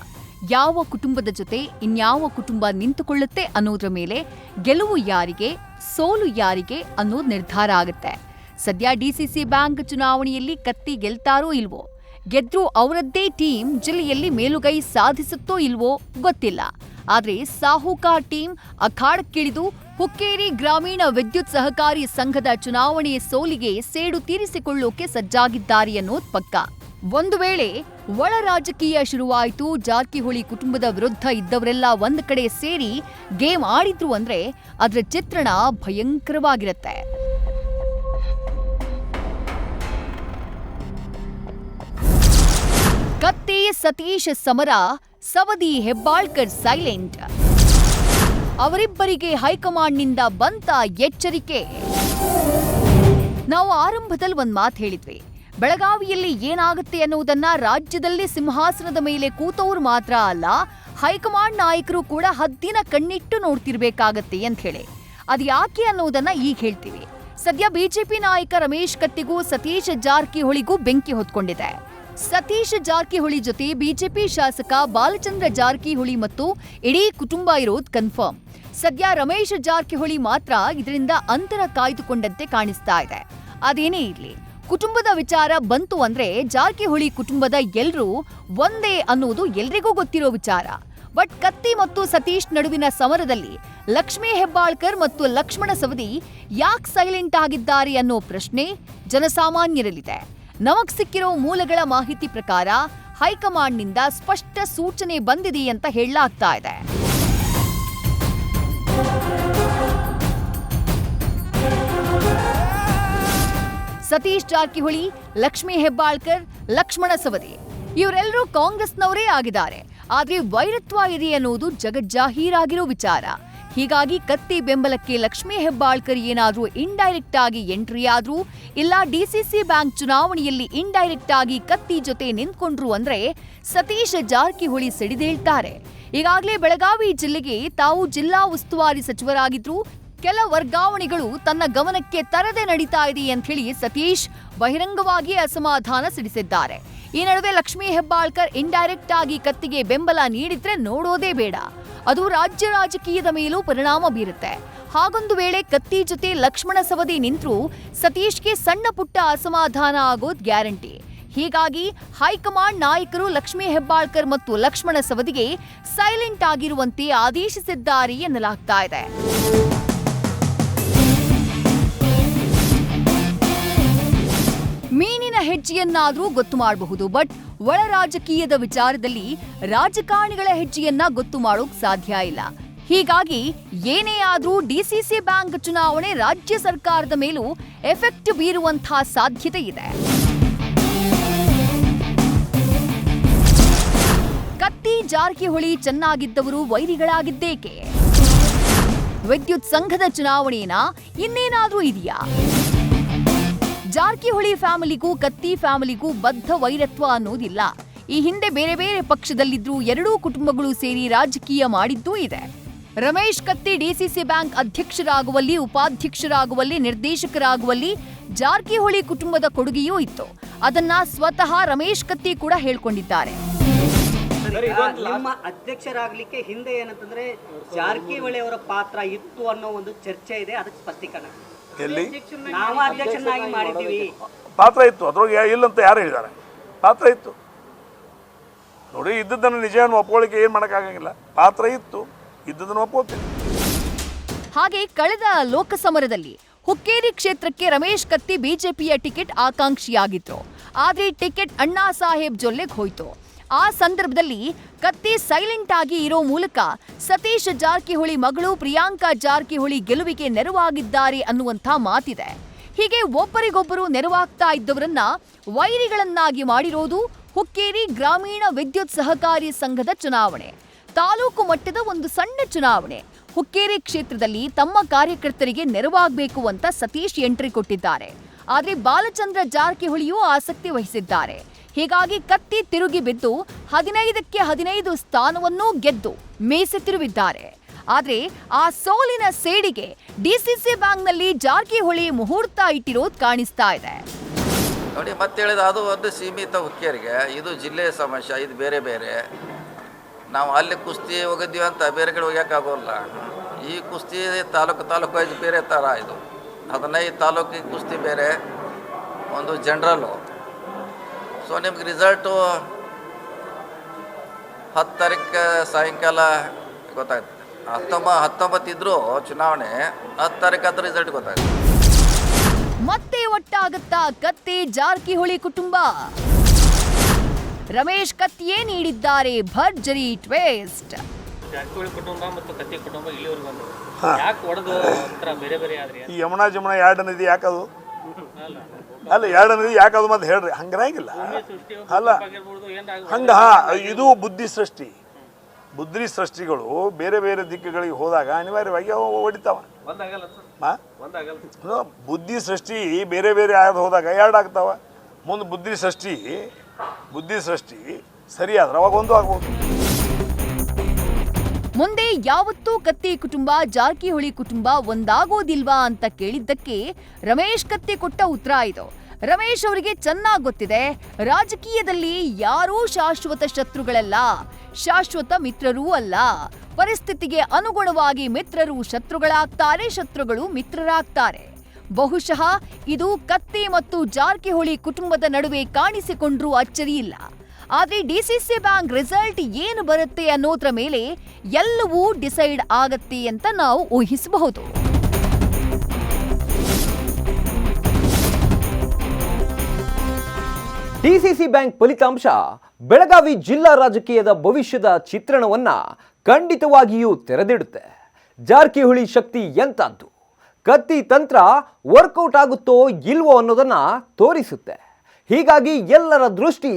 ಯಾವ ಕುಟುಂಬದ ಜೊತೆ ಇನ್ಯಾವ ಕುಟುಂಬ ನಿಂತುಕೊಳ್ಳುತ್ತೆ ಅನ್ನೋದ್ರ ಮೇಲೆ ಗೆಲುವು ಯಾರಿಗೆ, ಸೋಲು ಯಾರಿಗೆ ಅನ್ನೋದು ನಿರ್ಧಾರ ಆಗುತ್ತೆ. ಸದ್ಯ ಡಿಸಿಸಿ ಬ್ಯಾಂಕ್ ಚುನಾವಣೆಯಲ್ಲಿ ಕತ್ತಿ ಗೆಲ್ತಾರೋ ಇಲ್ವೋ, ಗೆದ್ರೂ ಅವರದ್ದೇ ಟೀಮ್ ಜಿಲ್ಲೆಯಲ್ಲಿ ಮೇಲುಗೈ ಸಾಧಿಸುತ್ತೋ ಇಲ್ವೋ ಗೊತ್ತಿಲ್ಲ. ಆದ್ರೆ ಸಾಹುಕಾರ್ ಟೀಮ್ ಅಖಾಡಕ್ಕಿಳಿದು ಹುಕ್ಕೇರಿ ಗ್ರಾಮೀಣ ವಿದ್ಯುತ್ ಸಹಕಾರಿ ಸಂಘದ ಚುನಾವಣೆಯ ಸೋಲಿಗೆ ಸೇಡು ತೀರಿಸಿಕೊಳ್ಳೋಕೆ ಸಜ್ಜಾಗಿದ್ದಾರೆ ಅನ್ನೋದು ಪಕ್ಕ. ಒಂದು ವೇಳೆ ಒಳ ರಾಜಕೀಯ ಶುರುವಾಯಿತು, ಜಾರಕಿಹೊಳಿ ಕುಟುಂಬದ ವಿರುದ್ಧ ಇದ್ದವರೆಲ್ಲ ಒಂದ್ ಕಡೆ ಸೇರಿ ಗೇಮ್ ಆಡಿದ್ರು ಅಂದ್ರೆ ಅದರ ಚಿತ್ರಣ ಭಯಂಕರವಾಗಿರುತ್ತೆ. ಕತ್ತಿ ಸತೀಶ್ ಸಮರ, ಸವದಿ ಹೆಬ್ಬಾಳ್ಕರ್ ಸೈಲೆಂಟ್. ಅವರಿಬ್ಬರಿಗೆ ಹೈಕಮಾಂಡ್ನಿಂದ ಬಂತ ಎಚ್ಚರಿಕೆ. ನಾವು ಆರಂಭದಲ್ಲಿ ಒಂದ್ ಮಾತು ಹೇಳಿದ್ವಿ, ಬೆಳಗಾವಿಯಲ್ಲಿ ಏನಾಗುತ್ತೆ ಅನ್ನುವುದನ್ನ ರಾಜ್ಯದಲ್ಲಿ ಸಿಂಹಾಸನದ ಮೇಲೆ ಕೂತವ್ರು ಮಾತ್ರ ಅಲ್ಲ, ಹೈಕಮಾಂಡ್ ನಾಯಕರು ಕೂಡ ಹದ್ದಿನ ಕಣ್ಣಿಟ್ಟು ನೋಡ್ತಿರ್ಬೇಕಾಗತ್ತೆ ಅಂತ ಹೇಳಿ. ಅದು ಯಾಕೆ ಅನ್ನೋದನ್ನ ಈಗ ಹೇಳ್ತೀವಿ. ಸದ್ಯ ಬಿಜೆಪಿ ನಾಯಕ ರಮೇಶ್ ಕತ್ತಿಗೂ ಸತೀಶ್ ಜಾರಕಿಹೊಳಿಗೂ ಬೆಂಕಿ ಹೊತ್ಕೊಂಡಿದೆ. ಸತೀಶ್ ಜಾರಕಿಹೊಳಿ ಜೊತೆ ಬಿಜೆಪಿ ಶಾಸಕ ಬಾಲಚಂದ್ರ ಜಾರಕಿಹೊಳಿ ಮತ್ತು ಇಡೀ ಕುಟುಂಬ ಇರೋದು ಕನ್ಫರ್ಮ್. ಸದ್ಯ ರಮೇಶ್ ಜಾರಕಿಹೊಳಿ ಮಾತ್ರ ಇದರಿಂದ ಅಂತರ ಕಾಯ್ದುಕೊಂಡಂತೆ ಕಾಣಿಸ್ತಾ ಇದೆ. ಅದೇನೇ ಇರ್ಲಿ, ಕುಟುಂಬದ ವಿಚಾರ ಬಂತು ಅಂದ್ರೆ ಜಾರಕಿಹೊಳಿ ಕುಟುಂಬದ ಎಲ್ರೂ ಒಂದೇ ಅನ್ನುವುದು ಎಲ್ರಿಗೂ ಗೊತ್ತಿರೋ ವಿಚಾರ. ಬಟ್ ಕತ್ತಿ ಮತ್ತು ಸತೀಶ್ ನಡುವಿನ ಸಮರದಲ್ಲಿ ಲಕ್ಷ್ಮೀ ಹೆಬ್ಬಾಳ್ಕರ್ ಮತ್ತು ಲಕ್ಷ್ಮಣ ಸವದಿ ಯಾಕೆ ಸೈಲೆಂಟ್ ಆಗಿದ್ದಾರೆ ಅನ್ನೋ ಪ್ರಶ್ನೆ ಜನಸಾಮಾನ್ಯರಲ್ಲಿದೆ. ನಮಗ್ ಸಿಕ್ಕಿರೋ ಮೂಲಗಳ ಮಾಹಿತಿ ಪ್ರಕಾರ ಹೈಕಮಾಂಡ್ನಿಂದ ಸ್ಪಷ್ಟ ಸೂಚನೆ ಬಂದಿದೆ ಅಂತ ಹೇಳಲಾಗ್ತಾ ಇದೆ. ಸತೀಶ್ ಜಾರಕಿಹೊಳಿ, ಲಕ್ಷ್ಮೀ ಹೆಬ್ಬಾಳ್ಕರ್, ಲಕ್ಷ್ಮಣ ಸವದಿ ಇವರೆಲ್ಲರೂ ಕಾಂಗ್ರೆಸ್ನವರೇ ಆಗಿದ್ದಾರೆ. ಆದ್ರೆ ವೈರತ್ವ ಇದೆ ಅನ್ನೋದು ಜಗಜ್ಜಾಹೀರಾಗಿರೋ ವಿಚಾರ. ಹೀಗಾಗಿ ಕತ್ತಿ ಬೆಂಬಲಕ್ಕೆ ಲಕ್ಷ್ಮೀ ಹೆಬ್ಬಾಳ್ಕರ್ ಏನಾದ್ರೂ ಇಂಡೈರೆಕ್ಟ್ ಆಗಿ ಎಂಟ್ರಿ ಆದ್ರೂ ಇಲ್ಲ ಡಿಸಿಸಿ ಬ್ಯಾಂಕ್ ಚುನಾವಣೆಯಲ್ಲಿ ಇಂಡೈರೆಕ್ಟ್ ಆಗಿ ಕತ್ತಿ ಜೊತೆ ನಿಂತ್ಕೊಂಡ್ರು ಅಂದ್ರೆ ಸತೀಶ್ ಜಾರಕಿಹೊಳಿ ಸಿಡಿದೇಳ್ತಾರೆ. ಈಗಾಗಲೇ ಬೆಳಗಾವಿ ಜಿಲ್ಲೆಗೆ ತಾವು ಜಿಲ್ಲಾ ಉಸ್ತುವಾರಿ ಸಚಿವರಾಗಿದ್ರು. ಕೆಲ ವರ್ಗಾವಣೆಗಳು ತನ್ನ ಗಮನಕ್ಕೆ ತರದೆ ನಡೀತಾ ಇದೆ ಅಂತ ಹೇಳಿ ಸತೀಶ್ ಬಹಿರಂಗವಾಗಿ ಅಸಮಾಧಾನ ಸಿಡಿಸಿದ್ದಾರೆ. ಈ ನಡುವೆ ಲಕ್ಷ್ಮೀ ಹೆಬ್ಬಾಳ್ಕರ್ ಇಂಡೈರೆಕ್ಟ್ ಆಗಿ ಕತ್ತಿಗೆ ಬೆಂಬಲ ನೀಡಿದ್ರೆ ನೋಡೋದೇ ಬೇಡ, ಅದು ರಾಜ್ಯ ರಾಜಕೀಯದ ಮೇಲೂ ಪರಿಣಾಮ ಬೀರುತ್ತೆ. ಹಾಗೊಂದು ವೇಳೆ ಕತ್ತಿ ಜೊತೆ ಲಕ್ಷ್ಮಣ ಸವದಿ ನಿಂತ್ರೂ ಸತೀಶ್ಗೆ ಸಣ್ಣ ಪುಟ್ಟ ಅಸಮಾಧಾನ ಆಗೋದ್ ಗ್ಯಾರಂಟಿ. ಹೀಗಾಗಿ ಹೈಕಮಾಂಡ್ ನಾಯಕರು ಲಕ್ಷ್ಮೀ ಹೆಬ್ಬಾಳ್ಕರ್ ಮತ್ತು ಲಕ್ಷ್ಮಣ ಸವದಿಗೆ ಸೈಲೆಂಟ್ ಆಗಿರುವಂತೆ ಆದೇಶಿಸಿದ್ದಾರೆ ಎನ್ನಲಾಗ್ತಾ ಇದೆ. ಮೀನಿನ ಹೆಜ್ಜೆಯನ್ನಾದ್ರೂ ಗೊತ್ತು ಮಾಡಬಹುದು, ಬಟ್ ಒಳ ರಾಜಕೀಯದ ವಿಚಾರದಲ್ಲಿ ರಾಜಕಾರಣಿಗಳ ಹೆಜ್ಜೆಯನ್ನ ಗೊತ್ತು ಮಾಡೋಕ್ ಸಾಧ್ಯ ಇಲ್ಲ. ಹೀಗಾಗಿ ಏನೇ ಆದ್ರೂ ಡಿಸಿಸಿ ಬ್ಯಾಂಕ್ ಚುನಾವಣೆ ರಾಜ್ಯ ಸರ್ಕಾರದ ಮೇಲೂ ಎಫೆಕ್ಟ್ ಬೀರುವಂತಹ ಸಾಧ್ಯತೆ ಇದೆ. ಕತ್ತಿ ಜಾರಕಿಹೊಳಿ ಚೆನ್ನಾಗಿದ್ದವರು ವೈರಿಗಳಾಗಿದ್ದೇಕೆ? ವಿದ್ಯುತ್ ಸಂಘದ ಚುನಾವಣೆನ ಇನ್ನೇನಾದ್ರೂ ಇದೆಯಾ? ಜಾರಕಿಹೊಳಿ ಫ್ಯಾಮಿಲಿಗೂ ಕತ್ತಿ ಫ್ಯಾಮಿಲಿಗೂ ಬದ್ಧ ವೈರತ್ವ ಅನ್ನೋದಿಲ್ಲ. ಈ ಹಿಂದೆ ಬೇರೆ ಬೇರೆ ಪಕ್ಷದಲ್ಲಿದ್ರೂ ಎರಡೂ ಕುಟುಂಬಗಳು ಸೇರಿ ರಾಜಕೀಯ ಮಾಡಿದ್ದೂ ಇದೆ. ರಮೇಶ್ ಕತ್ತಿ ಡಿಸಿಸಿ ಬ್ಯಾಂಕ್ ಅಧ್ಯಕ್ಷರಾಗುವಲ್ಲಿ, ಉಪಾಧ್ಯಕ್ಷರಾಗುವಲ್ಲಿ, ನಿರ್ದೇಶಕರಾಗುವಲ್ಲಿ ಜಾರಕಿಹೊಳಿ ಕುಟುಂಬದ ಕೊಡುಗೆಯೂ ಇತ್ತು. ಅದನ್ನ ಸ್ವತಃ ರಮೇಶ್ ಕತ್ತಿ ಕೂಡ ಹೇಳ್ಕೊಂಡಿದ್ದಾರೆ. ನಿಮ್ಮ ಅಧ್ಯಕ್ಷರಾಗ್ಲಿಕ್ಕೆ ಹಿಂದೆ ಏನಂತಂದ್ರೆ ಜಾರಕಿಹೊಳಿ ಅವರ ಪಾತ್ರ ಇತ್ತು ಅನ್ನೋ ಒಂದು ಚರ್ಚೆ ಇದೆ, ಅದಕ್ಕೆ ಸ್ಪಷ್ಟೀಕರಣ. ಎಲ್ಲಿ ನಾವು ಅಧ್ಯಕ್ಷನಾಗಿ ಮಾಡಿದ್ದೀವಿ, ಪಾತ್ರ ಇತ್ತು, ಅದ್ರೊಳಗೆ ಇಲ್ಲಂತ ಯಾರು ಹೇಳಿದ್ದಾರೆ? ಪಾತ್ರ ಇತ್ತು ನೋಡಿ. ಇದ್ದದನ್ನು ನಿಜವನ್ನು ಒಪ್ಕೊಳ್ಳಿಕ್ಕೆ ಏನು ಮಾಡೋಕ್ಕಾಗಂಗಿಲ್ಲ. ಪಾತ್ರ ಇತ್ತು, ಇದ್ದದನ್ನು ಒಪ್ಕೋತೀನಿ. ಹಾಗೆ ಕಳೆದ ಲೋಕಸಮರದಲ್ಲಿ ಹುಕ್ಕೇರಿ ಕ್ಷೇತ್ರಕ್ಕೆ ರಮೇಶ್ ಕತ್ತಿ ಬಿಜೆಪಿಯ ಟಿಕೆಟ್ ಆಕಾಂಕ್ಷಿಯಾಗಿದ್ರು. ಆದ್ರೆ ಟಿಕೆಟ್ ಅಣ್ಣಾ ಸಾಹೇಬ್ ಜೊಲ್ಲೆಗೆ ಹೋಯ್ತು. ಆ ಸಂದರ್ಭದಲ್ಲಿ ಕತ್ತಿ ಸೈಲೆಂಟ್ ಆಗಿ ಇರೋ ಮೂಲಕ ಸತೀಶ್ ಜಾರಕಿಹೊಳಿ ಮಗಳು ಪ್ರಿಯಾಂಕಾ ಜಾರಕಿಹೊಳಿ ಗೆಲುವಿಗೆ ನೆರವಾಗಿದ್ದಾರೆ ಅನ್ನುವಂಥ ಮಾತಿದೆ. ಹೀಗೆ ಒಬ್ಬರಿಗೊಬ್ಬರು ನೆರವಾಗ್ತಾ ಇದ್ದವರನ್ನ ವೈರಿಗಳನ್ನಾಗಿ ಮಾಡಿರೋದು ಹುಕ್ಕೇರಿ ಗ್ರಾಮೀಣ ವಿದ್ಯುತ್ ಸಹಕಾರಿ ಸಂಘದ ಚುನಾವಣೆ. ತಾಲೂಕು ಮಟ್ಟದ ಒಂದು ಸಣ್ಣ ಚುನಾವಣೆ. ಹುಕ್ಕೇರಿ ಕ್ಷೇತ್ರದಲ್ಲಿ ತಮ್ಮ ಕಾರ್ಯಕರ್ತರಿಗೆ ನೆರವಾಗಬೇಕು ಅಂತ ಸತೀಶ್ ಎಂಟ್ರಿ ಕೊಟ್ಟಿದ್ದಾರೆ. ಆದ್ರೆ ಬಾಲಚಂದ್ರ ಜಾರಕಿಹೊಳಿಯೂ ಆಸಕ್ತಿ ವಹಿಸಿದ್ದಾರೆ. ಹೀಗಾಗಿ ಕತ್ತಿ ತಿರುಗಿ ಬಿದ್ದು 15ಕ್ಕೆ 15 ಸ್ಥಾನವನ್ನೂ ಗೆದ್ದು ಮೀಸೆ ತಿರುವಿದ್ದಾರೆ. ಆದ್ರೆ ಆ ಸೋಲಿನ ಸೇಡಿಗೆ ಡಿಸಿಸಿ ಬ್ಯಾಂಕ್ನಲ್ಲಿ ಜಾರಕಿಹೊಳಿ ಮುಹೂರ್ತ ಇಟ್ಟಿರೋದು ಕಾಣಿಸ್ತಾ ಇದೆ. ನೋಡಿ, ಮತ್ತೆ ಹೇಳಿದ ಅದು ಒಂದು ಸೀಮಿತ ಹುಕ್ಕೇರಿಗೆ, ಇದು ಜಿಲ್ಲೆಯ ಸಮಸ್ಯೆ, ಇದು ಬೇರೆ ಬೇರೆ. ನಾವು ಅಲ್ಲಿ ಕುಸ್ತಿ ಹೋಗಿದ್ದೀವಿ ಅಂತ ಬೇರೆ ಕಡೆ ಹೋಗ್ಯೋಕ್ಕಾಗೋಲ್ಲ. ಈ ಕುಸ್ತಿ ತಾಲೂಕು ವೈಸ್ ಬೇರೆ ಥರ ಇದು. 15 ತಾಲೂಕಿಗೆ ಕುಸ್ತಿ ಬೇರೆ, ಒಂದು ಜನರಲ್ಲು. ಸೊ ನಿಮ್ಗೆ ರಿಸಲ್ಟು 10 ತಾರೀಕು ಸಾಯಂಕಾಲ ಗೊತ್ತಾಗ್ತದೆ. 19 ಇದ್ರೂ ಚುನಾವಣೆ 10 ತಾರೀಕು ಆದ್ರೆ ರಿಸಲ್ಟ್ ಗೊತ್ತಾಗ್ತದೆ. ಮತ್ತೆ ಒಟ್ಟಾಗತ್ತಾ ಕತ್ತಿ ಜಾರಕಿಹೊಳಿ ಕುಟುಂಬ? ರಮೇಶ್ ಕತ್ತಿಯೇ ನೀಡಿದ್ದಾರೆ ಭರ್ಜರಿ ಟ್ವಿಸ್ಟ್. ಜಾರಕಿಹೊಳಿ ಕುಟುಂಬ ಮತ್ತು ಕತ್ತಿ ಕುಟುಂಬ ಇಲ್ಲಿವರೆಗೂ ಬಂದು ಯಾಕೆ ಒಡೆದು ಒಂಥರ ಬೇರೆ ಬೇರೆ ಆದ್ರಿ? ಈ ಯಮುನಾ ಜಮುನಾ ಎರಡು ನದಿ ಯಾಕದು? ಅಲ್ಲ, ಎರಡು ನದಿ ಯಾಕದು ಮತ್ತೆ ಹೇಳ್ರಿ. ಹಂಗಿರಂಗಿಲ್ಲ. ಅಲ್ಲ, ಹಂಗ ಇದು ಬುದ್ಧಿ ಸೃಷ್ಟಿಗಳು ಬೇರೆ ಬೇರೆ ದಿಕ್ಕುಗಳಿಗೆ ಹೋದಾಗ ಅನಿವಾರ್ಯವಾಗಿ ಅವು ಹೊಡಿತಾವ. ಬುದ್ಧಿ ಸೃಷ್ಟಿ ಬೇರೆ ಬೇರೆ ಆಗ ಹೋದಾಗ ಎರಡು ಆಗ್ತಾವ. ಮುಂದೆ ಬುದ್ಧಿ ಸೃಷ್ಟಿ ಸರಿಯಾದ್ರೆ ಅವಾಗ ಒಂದು ಆಗ್ಬೋದು. ಮುಂದೆ ಯಾವತ್ತೂ ಕತ್ತಿ ಕುಟುಂಬ ಜಾರಕಿಹೊಳಿ ಕುಟುಂಬ ಒಂದಾಗೋದಿಲ್ವಾ ಅಂತ ಕೇಳಿದ್ದಕ್ಕೆ ರಮೇಶ್ ಕತ್ತಿ ಕೊಟ್ಟ ಉತ್ತರ ಇದು. ರಮೇಶ್ ಅವರಿಗೆ ಚೆನ್ನಾಗಿ ಗೊತ್ತಿದೆ, ರಾಜಕೀಯದಲ್ಲಿ ಯಾರೂ ಶಾಶ್ವತ ಶತ್ರುಗಳಲ್ಲ, ಶಾಶ್ವತ ಮಿತ್ರರೂ ಅಲ್ಲ. ಪರಿಸ್ಥಿತಿಗೆ ಅನುಗುಣವಾಗಿ ಮಿತ್ರರು ಶತ್ರುಗಳಾಗ್ತಾರೆ, ಶತ್ರುಗಳು ಮಿತ್ರರಾಗ್ತಾರೆ. ಬಹುಶಃ ಇದು ಕತ್ತಿ ಮತ್ತು ಜಾರಕಿಹೊಳಿ ಕುಟುಂಬದ ನಡುವೆ ಕಾಣಿಸಿಕೊಂಡ್ರೂ ಅಚ್ಚರಿಯಿಲ್ಲ. ಆದ್ರೆ ಡಿಸಿಸಿ ಬ್ಯಾಂಕ್ ರಿಸಲ್ಟ್ ಏನು ಬರುತ್ತೆ ಅನ್ನೋದ್ರ ಮೇಲೆ ಎಲ್ಲವೂ ಡಿಸೈಡ್ ಆಗತ್ತೆ ಅಂತ ನಾವು ಊಹಿಸಬಹುದು. ಡಿಸಿಸಿ ಬ್ಯಾಂಕ್ ಫಲಿತಾಂಶ ಬೆಳಗಾವಿ ಜಿಲ್ಲಾ ರಾಜಕೀಯದ ಭವಿಷ್ಯದ ಚಿತ್ರಣವನ್ನ ಖಂಡಿತವಾಗಿಯೂ ತೆರೆದಿಡುತ್ತೆ. ಜಾರಕಿಹೊಳಿ ಶಕ್ತಿ ಎಂತದ್ದು, ಕತ್ತಿ ತಂತ್ರ ವರ್ಕೌಟ್ ಆಗುತ್ತೋ ಇಲ್ವೋ ಅನ್ನೋದನ್ನ ತೋರಿಸುತ್ತೆ. ಹೀಗಾಗಿ ಎಲ್ಲರ ದೃಷ್ಟಿ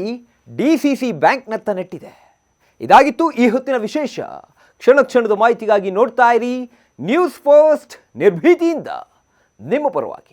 ಡಿಸಿಸಿ ಬ್ಯಾಂಕ್ನತ್ತ ನೆಟ್ಟಿದೆ. ಇದಾಗಿತ್ತು ಈ ಹೊತ್ತಿನ ವಿಶೇಷ. ಕ್ಷಣ ಕ್ಷಣದ ಮಾಹಿತಿಗಾಗಿ ನೋಡ್ತಾ ಇರಿ ನ್ಯೂಸ್ ಫಸ್ಟ್, ನಿರ್ಭೀತಿಯಿಂದ ನಿಮ್ಮ ಪರವಾಗಿ.